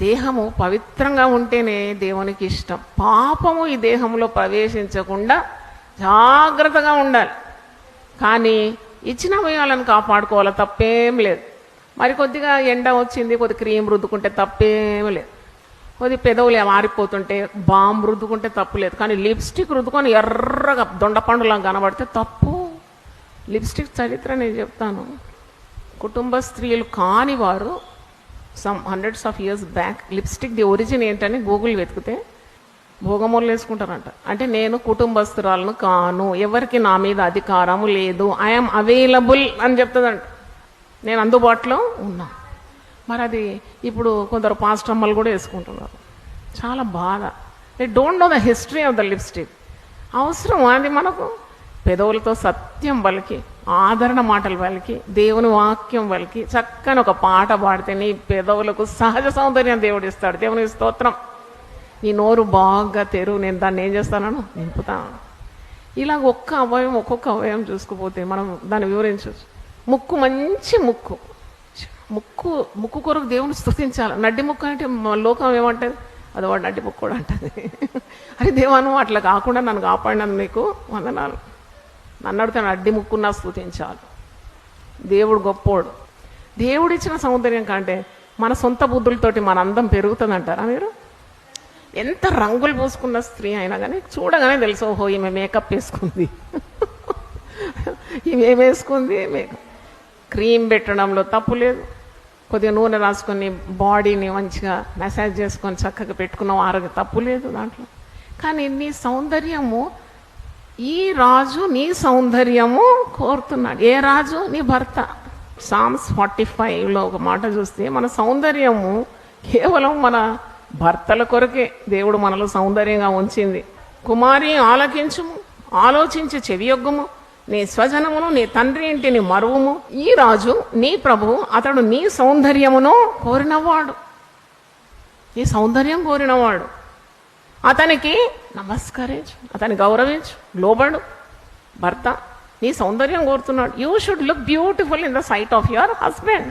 దేహము పవిత్రంగా ఉంటేనే దేవునికి ఇష్టం. పాపము ఈ దేహంలో ప్రవేశించకుండా జాగ్రత్తగా ఉండాలి. కానీ ఇచ్చిన అవయవాలను కాపాడుకోవాలి, తప్పేం లేదు. మరి కొద్దిగా ఎండ వచ్చింది, కొద్ది క్రీమ్ రుద్దుకుంటే తప్పేం లేదు. కొద్ది పెదవులు మారిపోతుంటే బామ్ రుద్దుకుంటే తప్పు లేదు. కానీ లిప్స్టిక్ రుద్దుకొని ఎర్రగా దొండపండులా కనబడితే తప్పు. లిప్స్టిక్ చరిత్ర నేను చెప్తాను. కుటుంబ స్త్రీలు కాని వారు some hundreds of years back lipstick the origin ఏంటని గూగుల్ వెతికితే భోగమూలు వేసుకుంటారంట. అంటే నేను కుటుంబస్తురాలను కాను, ఎవరికి నా మీద అధికారము లేదు, ఐఎమ్ అవైలబుల్ అని చెప్తుందంట. నేను అందుబాటులో ఉన్నా. మరి అది ఇప్పుడు కొందరు పాస్టమ్మలు కూడా వేసుకుంటున్నారు. చాలా బాధ. They don't know the history of the lipstick. అవసరం అది మనకు. పెదవులతో సత్యం పలికి, ఆదరణ మాటలు పలికి, దేవుని వాక్యం పలికి, చక్కని ఒక పాట పాడితే నీ పెదవులకు సహజ సౌందర్యం దేవుడు ఇస్తాడు. దేవునికి స్తోత్రం. నీ నోరు బాగా తెరువు, నేను దాన్ని ఏం చేస్తాను, నింపుతాను. ఇలాగ ఒక్కొక్క అవయవం చూసుకుపోతే మనం దాన్ని వివరించవచ్చు. ముక్కు, మంచి ముక్కు. ముక్కు కొరకు దేవుని స్తుతించాలి. నడ్డి ముక్కు అంటే లోకం ఏమంటుంది, అది వాడు నడ్డి ముక్కు కూడా అంటుంది. అరే దేవాను, అట్లా కాకుండా నన్ను కాపాడినందుకు నీకు వందనాలు. నన్ను అడిగితే నడ్డి ముక్కున్నా స్తుతించాలి. దేవుడు గొప్పోడు. దేవుడిచ్చిన సౌందర్యం కంటే మన సొంత బుద్ధులతోటి మన అందం పెరుగుతుందంటారా మీరు? ఎంత రంగులు పూసుకున్న స్త్రీ అయినా కానీ చూడగానే తెలుసు, ఓహో ఈమె మేకప్ వేసుకుంది, ఈమె వేసుకుంది. క్రీమ్ పెట్టడంలో తప్పు లేదు. కొద్దిగా నూనె రాసుకొని బాడీని మంచిగా మసాజ్ చేసుకొని చక్కగా పెట్టుకున్న ఆరోగ్యం తప్పు లేదు దాంట్లో. కానీ నీ సౌందర్యము, ఈ రాజు నీ సౌందర్యము కోరుతున్నాడు. ఏ రాజు? నీ భర్త. సామ్స్ 45లో ఒక మాట చూస్తే మన సౌందర్యము కేవలం మన భర్తల కొరకే దేవుడు మనలో సౌందర్యంగా ఉంచింది. కుమారి ఆలకించుము, ఆలోచించి చెవియొగ్గుము, నీ స్వజనమును నీ తండ్రి ఇంటిని మరువుము. ఈ రాజు నీ ప్రభువు, అతడు నీ సౌందర్యమును కోరినవాడు, నీ సౌందర్యం కోరినవాడు. అతనికి నమస్కరించు, అతన్ని గౌరవించు, లోబడు. భర్త నీ సౌందర్యం కోరుతున్నాడు. You should look beautiful in the sight of your husband.